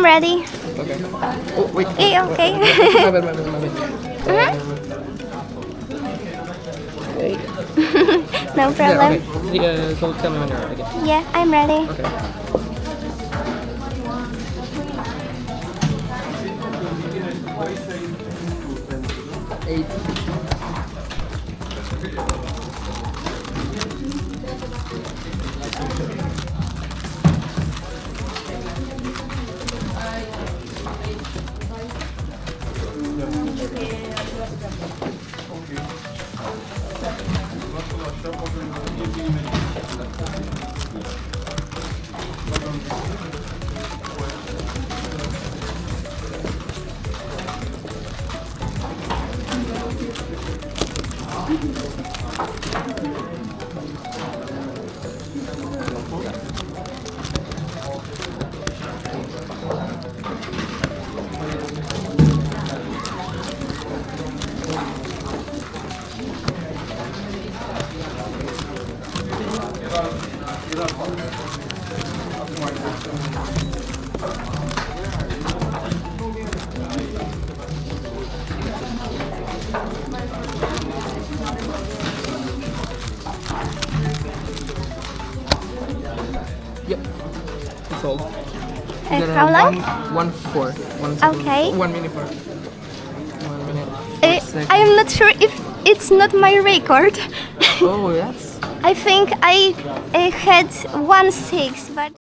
ready. Okay. Oh, wait. Yeah, okay. My bad. Okay. No Yeah, problem. okay. Yeah, so tell me when you're ready. Yeah, I'm ready. Okay. Eight. Yep. It's all. How long? 1:04. 1 second. Okay. 1 minute for. 1 minute. I am not sure if it's not my record. Oh, that's. I think I had 1:06, but